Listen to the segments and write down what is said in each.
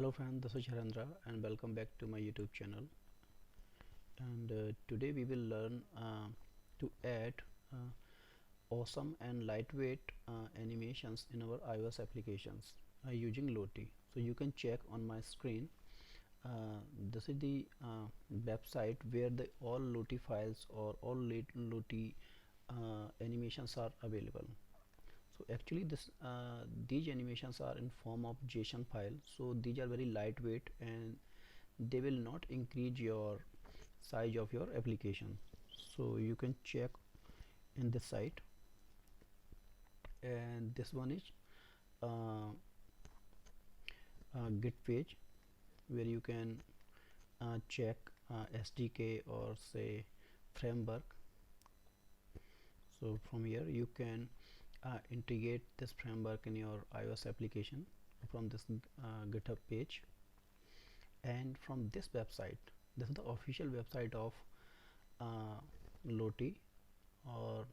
Hello friends, this is Harendra and welcome back to my YouTube channel. And today we will learn to add awesome and lightweight animations in our iOS applications using Lottie. So you can check on my screen. This is the website where the all Lottie files or all Lottie animations are available. So actually these animations are in form of JSON file, so these are very lightweight and they will not increase your size of your application. So you can check in this site, and this one is uh, Git page where you can check SDK or say framework. So from here you can integrate this framework in your iOS application from this GitHub page. And from this website, this is the official website of Lottie, or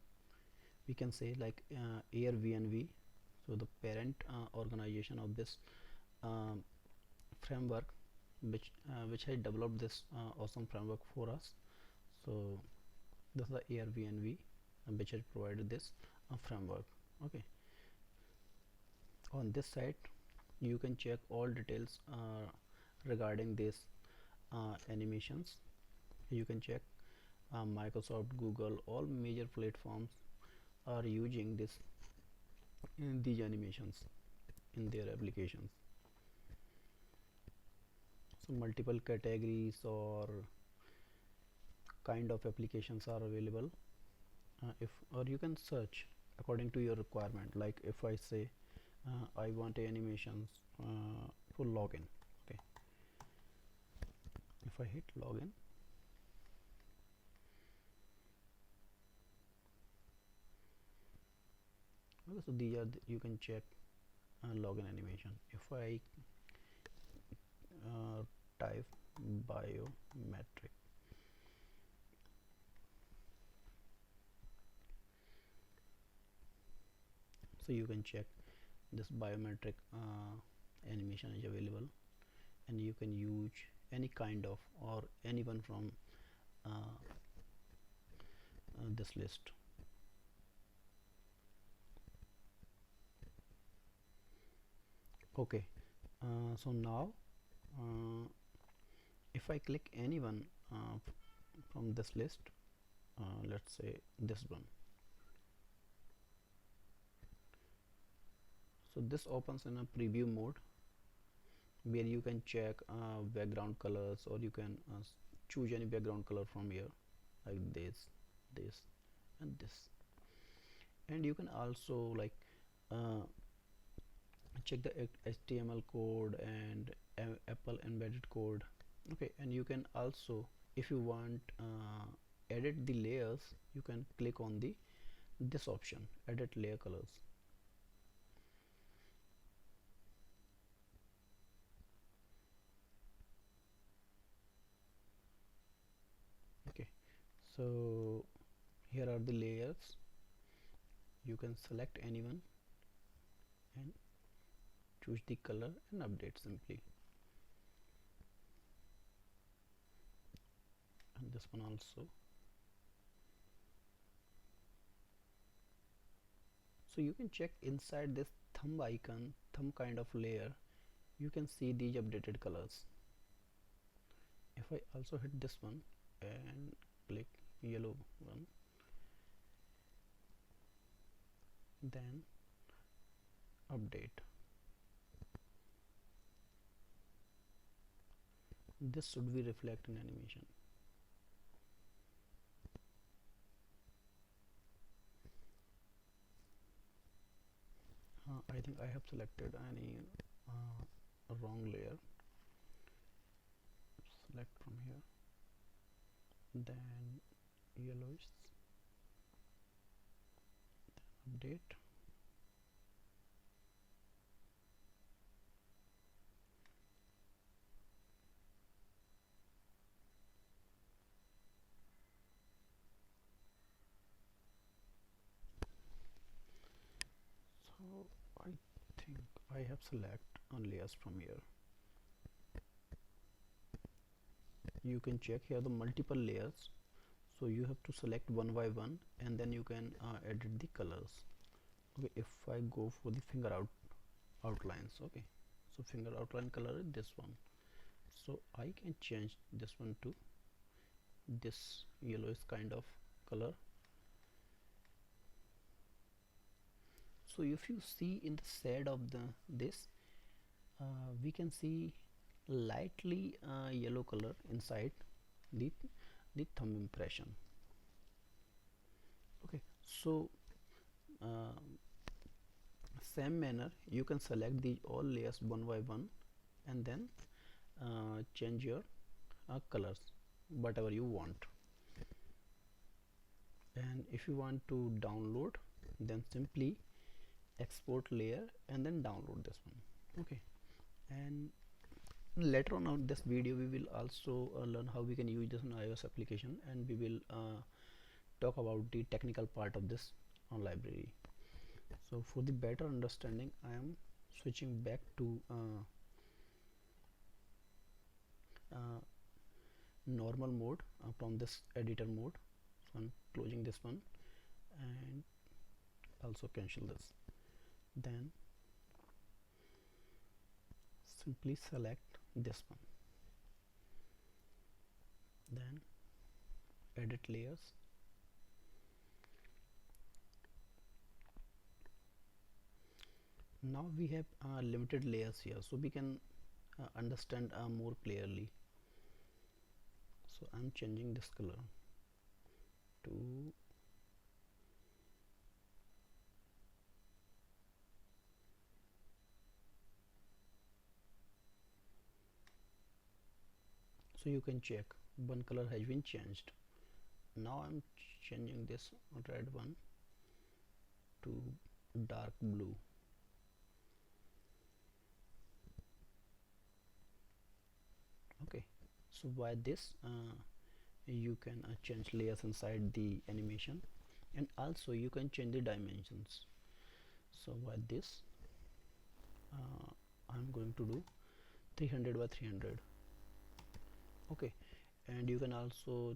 we can say like AirVNV, so the parent organization of this framework, which has developed this awesome framework for us. So this is the AirVNV which has provided this framework. Okay, on this site you can check all details regarding this animations. You can check Microsoft, Google, all major platforms are using this in these animations in their applications. So multiple categories or kind of applications are available. If or you can search according to your requirement. Like if I say I want animations for login. Okay, if I hit login, okay, so these are you can check login animation. If I type biometric, so you can check this biometric animation is available, and you can use any kind of or anyone from this list. Okay, so now if I click anyone from this list, let's say this one, so this opens in a preview mode where you can check background colors, or you can choose any background color from here, like this and this. And you can also like check the HTML code and Apple embedded code. Okay, and you can also, if you want edit the layers, you can click on the this option, edit layer colors. Okay, so here are the layers. You can select anyone and choose the color and update simply. And this one also. So you can check inside this thumb icon, thumb kind of layer, you can see these updated colors. If I also hit this one and click yellow one, then update, this should be reflect in animation. I think I have selected any wrong layer. Select from here, then yellowish, then update. So I think I have select on layers from here. you can check here the multiple layers, so you have to select one by one and then you can edit the colors. Okay, if I go for the outlines, okay, so finger outline color is this one, so I can change this one to this yellowish kind of color. So if you see in the shade of this we can see lightly yellow color inside the thumb impression. Okay, so same manner you can select the all layers one by one and then change your colors whatever you want. And if you want to download, then simply export layer and then download this one. Okay, and later on this video we will also learn how we can use this in iOS application, and we will talk about the technical part of this library. So for the better understanding, I am switching back to normal mode from this editor mode. So I'm closing this one and also cancel this. Then simply select this one, then edit layers, now we have limited layers here, so we can understand more clearly. So I'm changing this color to so you can check one color has been changed. Now I'm changing this red one to dark blue. Okay, so by this you can change layers inside the animation, and also you can change the dimensions. So by this I'm going to do 300 by 300. Okay, and you can also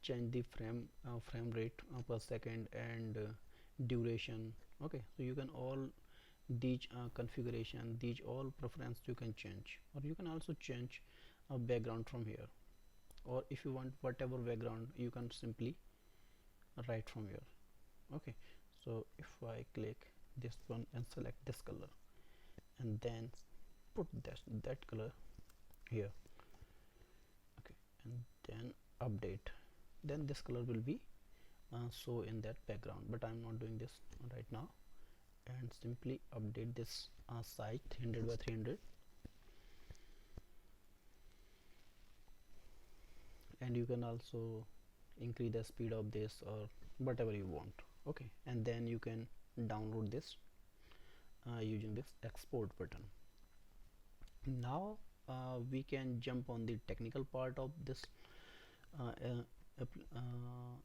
change the frame rate per second and duration. Okay, so you can all these configuration, these all preference you can change, or you can also change a background from here, or if you want whatever background you can simply write from here. Okay, so if I click this one and select this color and then put that color here, okay, and then update, then this color will be show in that background, but I'm not doing this right now. And simply update this size 300 by 300, and you can also increase the speed of this or whatever you want. Okay, and then you can download this using this export button. Now we can jump on the technical part of this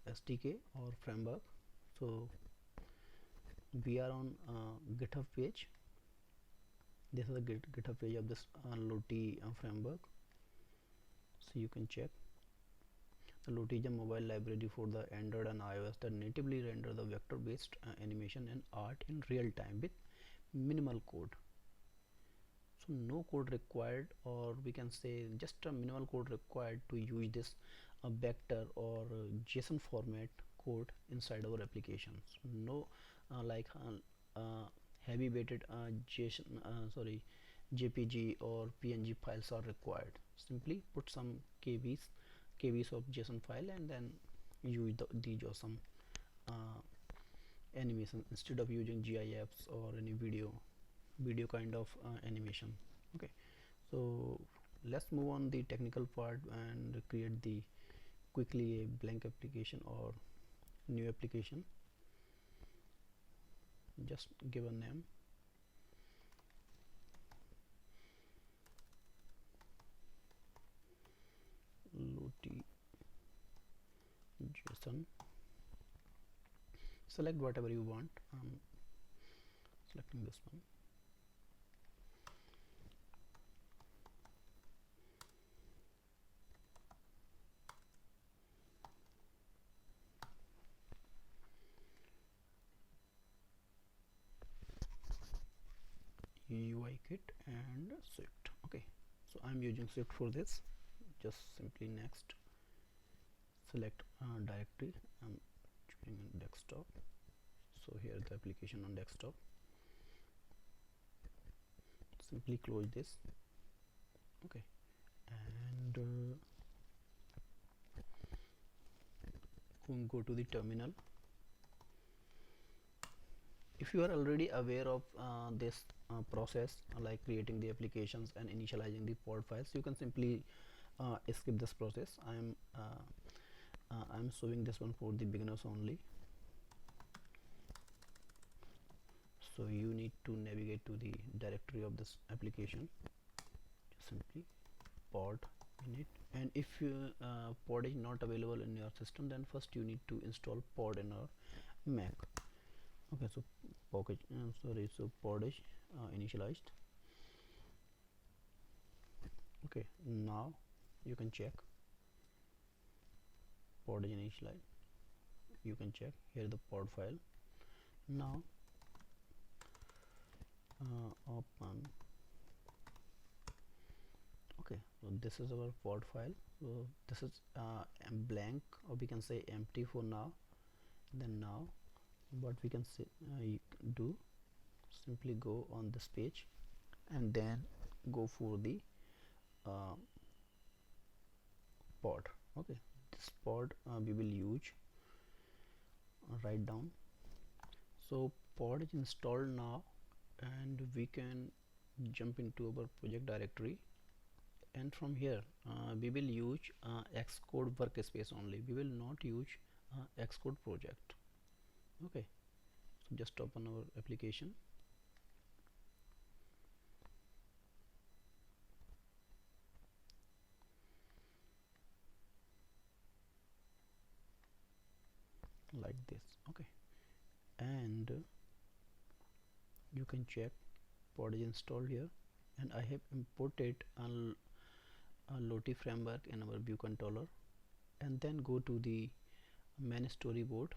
SDK or framework. So we are on GitHub page. This is the GitHub page of this Lottie framework. So you can check. The Lottie is a mobile library for the Android and iOS that natively render the vector-based animation and art in real time with minimal code. So no code required, or we can say just a minimal code required to use this vector or JSON format code inside our applications. No heavy weighted JPG or PNG files are required. Simply put some KBs of JSON file and then use these awesome animation instead of using GIFs or any video kind of animation. Okay, so let's move on the technical part and create the quickly a blank application or new application. Just give a name, Lottie JSON. Select whatever you want. I'm selecting this one. ARKIT and Swift. Okay, so I'm using Swift for this. Just simply next, select directory. I'm choosing desktop. So here the application on desktop. Simply close this. Okay, and go to the terminal. If you are already aware of this process, like creating the applications and initializing the pod files, you can simply skip this process. I'm showing this one for the beginners only. So you need to navigate to the directory of this application. Just simply pod in it, and if pod is not available in your system, then first you need to install pod in our Mac. Okay, so so pod is initialized. Okay, now you can check pod is initialized. You can check here the pod file. Now open. Okay, so this is our pod file. So this is blank, or we can say empty for now. Then now what we can say do, simply go on this page and then go for the pod. Okay, this pod we will use. Write down. So pod is installed now, and we can jump into our project directory, and from here we will use Xcode workspace only. We will not use Xcode project. Okay, so just open our application. Like this. Okay, and you can check pod is installed here, and I have imported a lottie framework in our view controller, and then go to the main storyboard,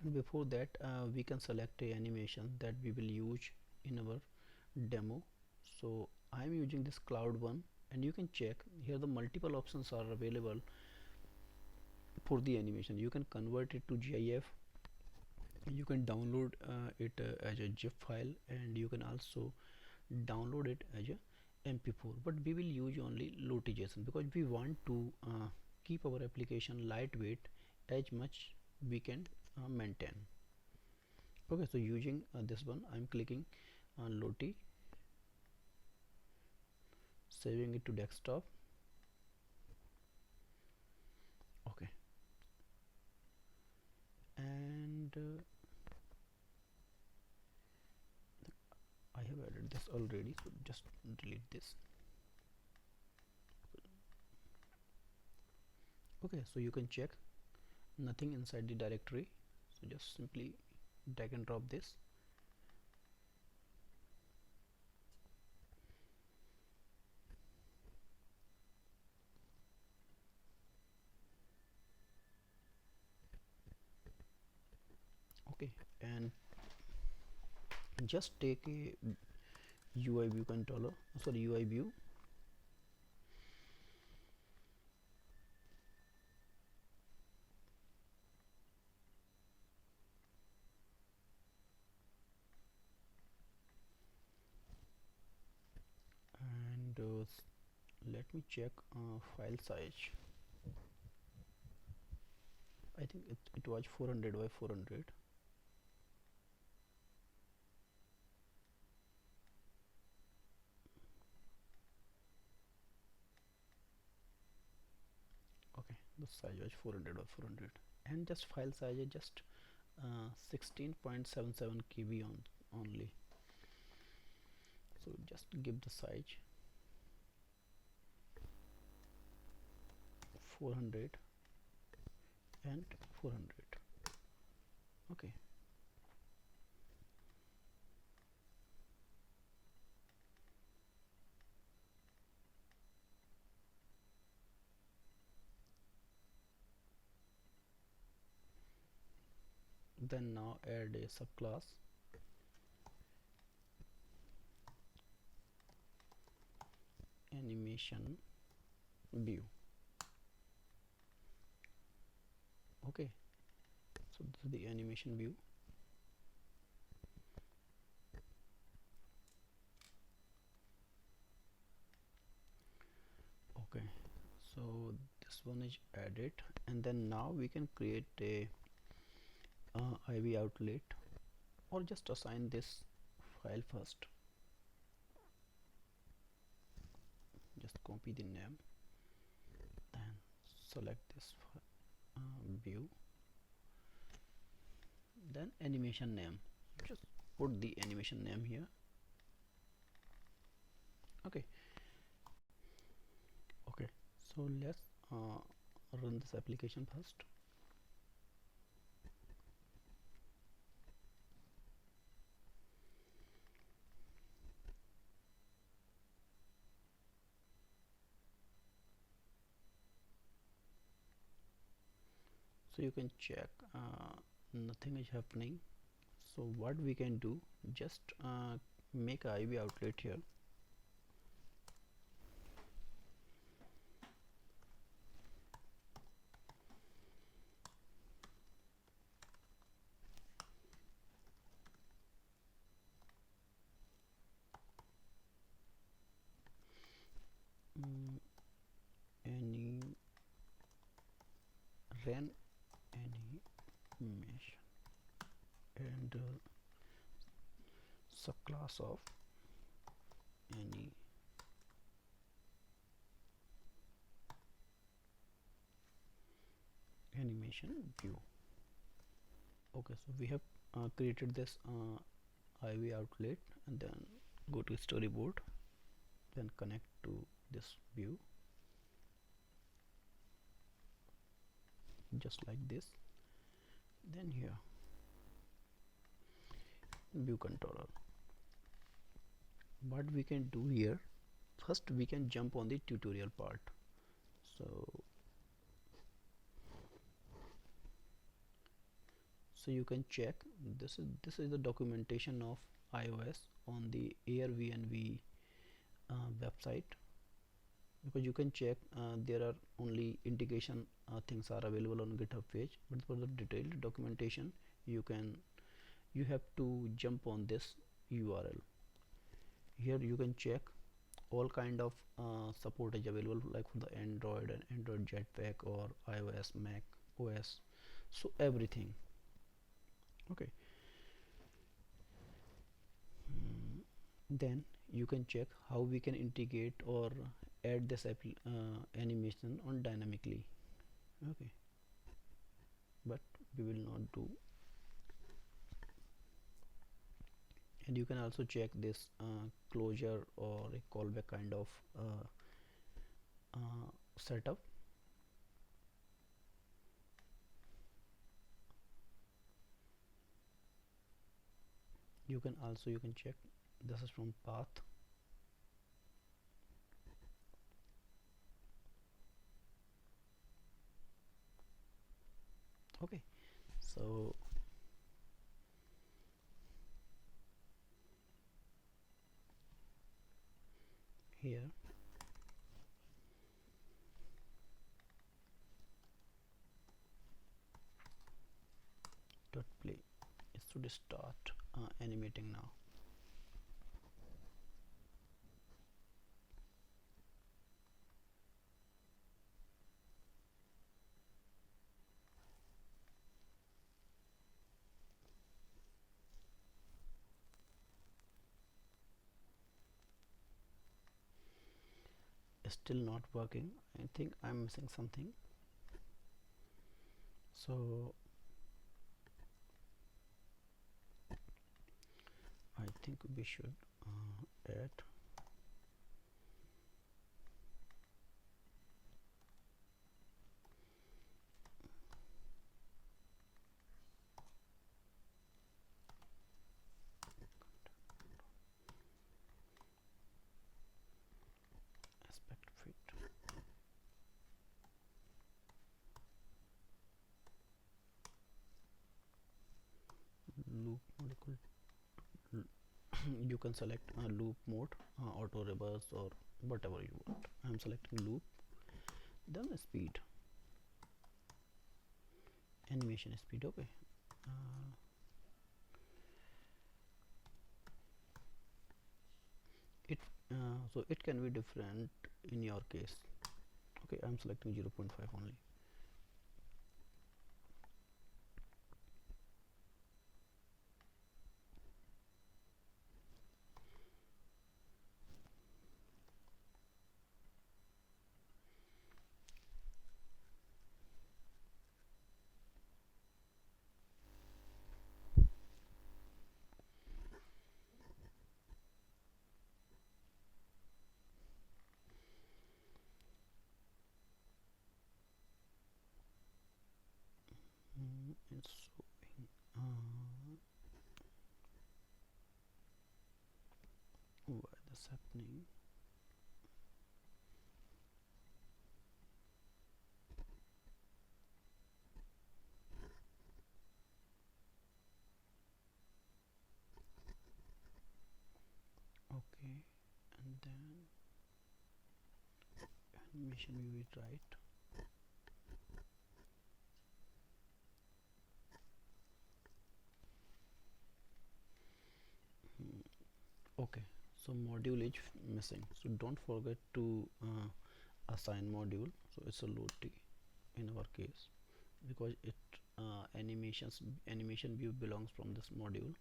and before that we can select a animation that we will use in our demo. So I am using this cloud one, and you can check here the multiple options are available for the animation. You can convert it to GIF, you can download it as a GIF file, and you can also download it as a MP4, but we will use only lottie-json because we want to keep our application lightweight as much we can maintain. Okay, so using this one, I'm clicking on lottie, saving it to desktop. Okay, and I have added this already, so just delete this. Okay, so you can check nothing inside the directory, so just simply drag and drop this. Okay, and just take a UI view controller, sorry, UI view, and let me check file size. I think it was 400 by 400. Okay, the size was 400 by 400, and just file size is just 16.77 KB only. So just give the size 400 and 400. Okay, then now add a subclass, animation view. Okay, so this is the animation view. Okay, so this one is added, and then now we can create a IV outlet, or just assign this file first. Just copy the name, then select this view, then animation name. Just put the animation name here. Okay, so let's run this application first. So you can check nothing is happening. So what we can do, just make a IV outlet here. Any run animation and subclass of any animation view. Okay, so we have created this IV outlet, and then go to storyboard, then connect to this view just like this. Then here view controller, what we can do here, first we can jump on the tutorial part. So you can check, this is the documentation of iOS on the Airbnb website, because you can check there are only integration things are available on GitHub page, but for the detailed documentation you have to jump on this URL. Here you can check all kind of support is available, like for the Android and Android Jetpack, or iOS, Mac OS, so everything. Okay, then you can check how we can integrate or add this animation on dynamically. Okay, but we will not do. And you can also check this closure or a callback kind of setup. You can check, this is from path. Okay, so here dot play, it should start animating now. Still not working. I think I'm missing something. So I think we should add aspect fit. Loop molecule you can select a loop mode, auto reverse, or whatever you want. I'm selecting loop. Then the speed, animation speed. Okay, it so it can be different in your case. Okay, I'm selecting 0.5 only. It's showing. Why this happening? Okay, and then animation view is right. Okay, so module is missing, so don't forget to assign module. So it's a lottie in our case, because it animation view belongs from this module,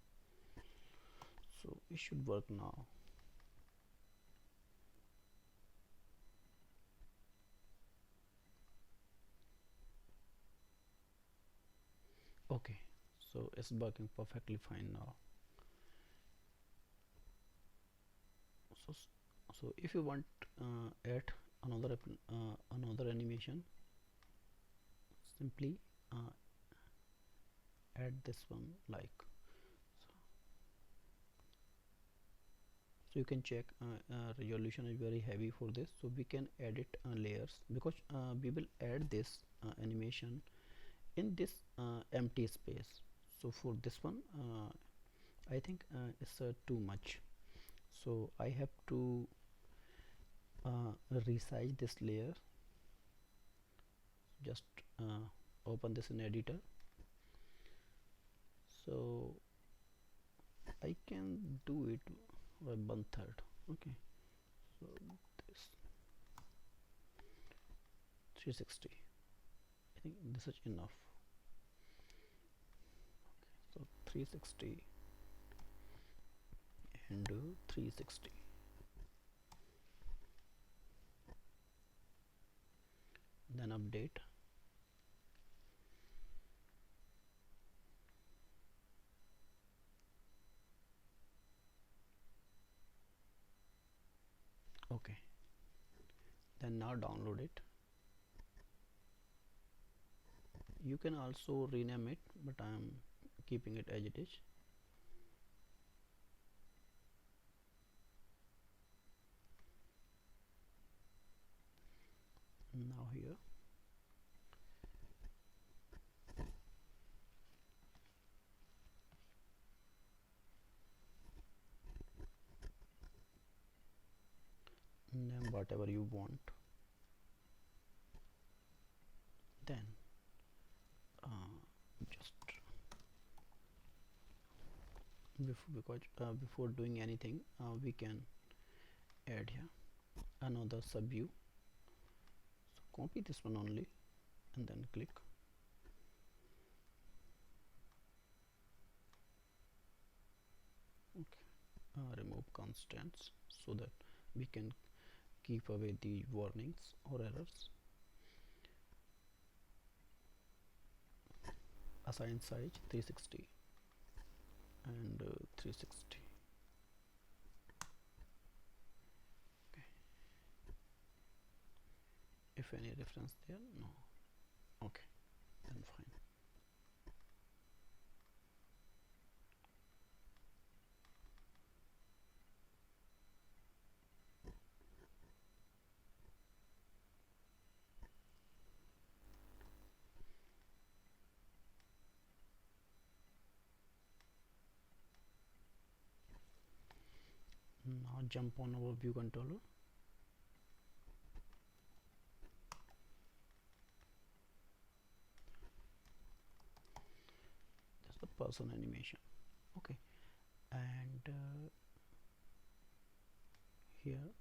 so it should work now. Okay, so it's working perfectly fine now. So if you want add another animation, simply add this one, like so you can check resolution is very heavy for this, so we can edit layers, because we will add this animation in this empty space. So for this one I think it's too much, so I have to resize this layer. Just open this in editor, so I can do it by 1/3. Okay, so this 360, I think this is enough. Okay, so 360 and 360, then update. Okay, then now download it. You can also rename it, but I am keeping it as it is. Now here name whatever you want, then just before doing anything we can add here another sub view. So copy this one only and then click. Okay, remove constants so that we can keep away the warnings or errors. Assign size 360 and 360. Okay, if any reference there, no. Okay, then fine. Now jump on our view controller. That's the person animation. Okay, and here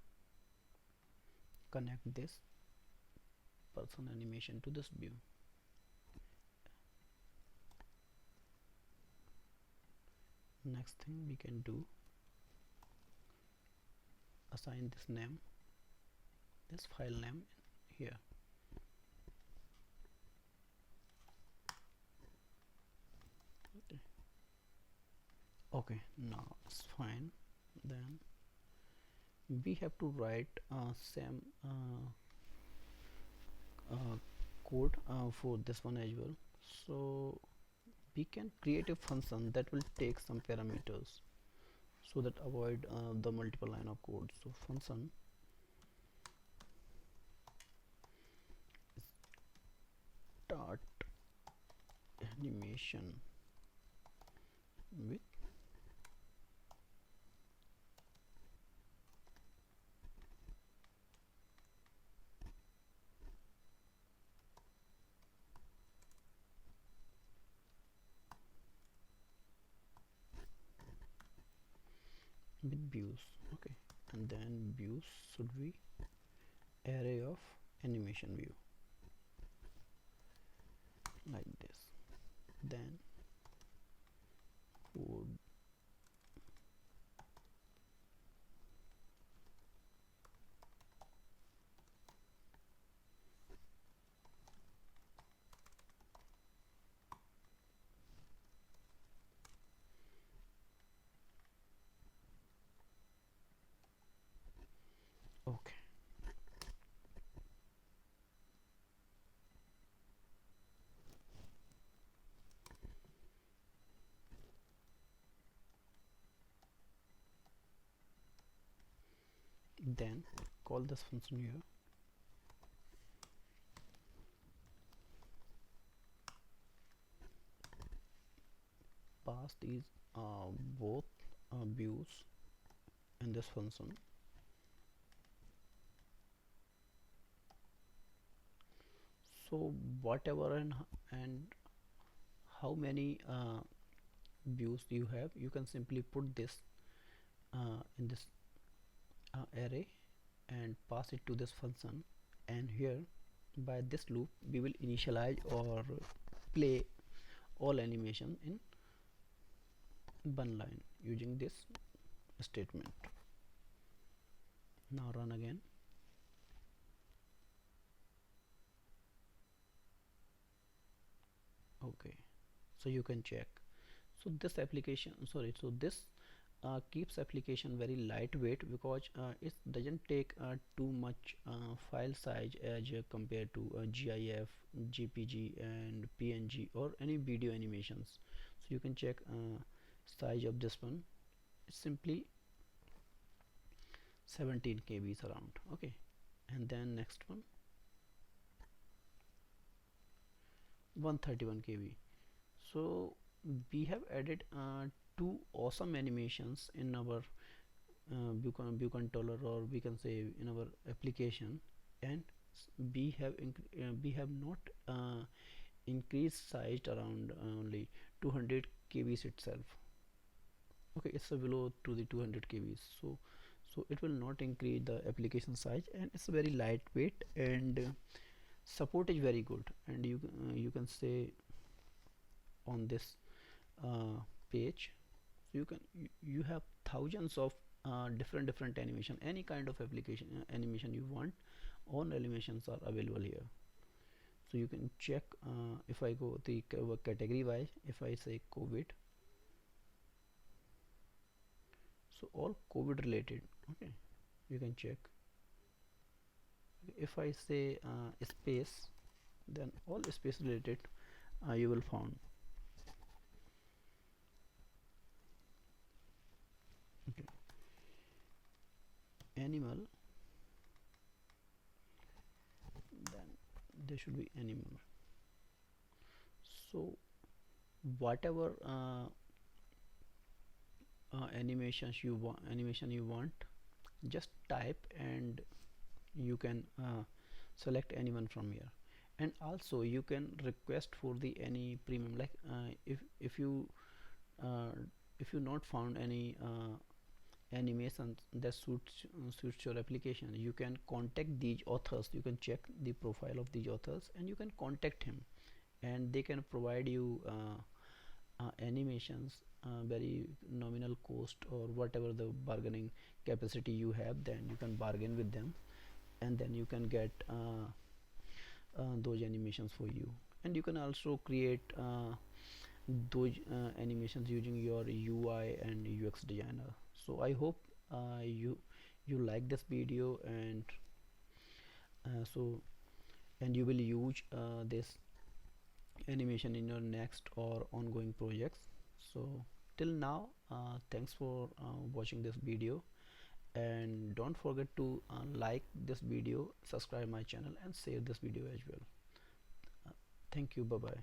connect this person animation to this view. Next thing we can do, assign this name, this file name here. Okay, now it's fine. Then we have to write same code for this one as well. So we can create a function that will take some parameters so that avoid the multiple line of code. So function start animation with views. Okay, and then views should be array of animation view like this. Then would okay. Then call this function here. Pass these both views in this function. So whatever and how many views you have, you can simply put this in this array and pass it to this function, and here by this loop we will initialize or play all animation in one line using this statement. Now run again. Okay, so you can check. So this application, sorry, so this keeps application very lightweight because it doesn't take too much file size as compared to GIF, GPG and PNG or any video animations. So you can check size of this one. It's simply 17 kbs around. Okay, and then next one 131 kb. So we have added two awesome animations in our view controller, or we can say in our application, and we have not increased size around only 200 kbs itself. Okay, it's below to the 200 kbs, so it will not increase the application size, and it's very lightweight, and support is very good. And you can say on this page, so you have thousands of different animation, any kind of application animation you want, all animations are available here. So you can check if I go the category wise, if I say COVID, so all COVID related. Okay, you can check. If I say space, then all space related you will found. Okay, animal, then there should be animal. So whatever animation you want, just type and you can select anyone from here. And also you can request for the any premium, like uh, if you not found any animation that suits your application, you can contact these authors. You can check the profile of these authors and you can contact him, and they can provide you animations very nominal cost, or whatever the bargaining capacity you have, then you can bargain with them, and then you can get those animations for you. And you can also create those animations using your UI and UX designer. So I hope you like this video, and so and you will use this animation in your next or ongoing projects. So till now, thanks for watching this video, and don't forget to like this video, subscribe my channel, and share this video as well. Thank you. Bye bye.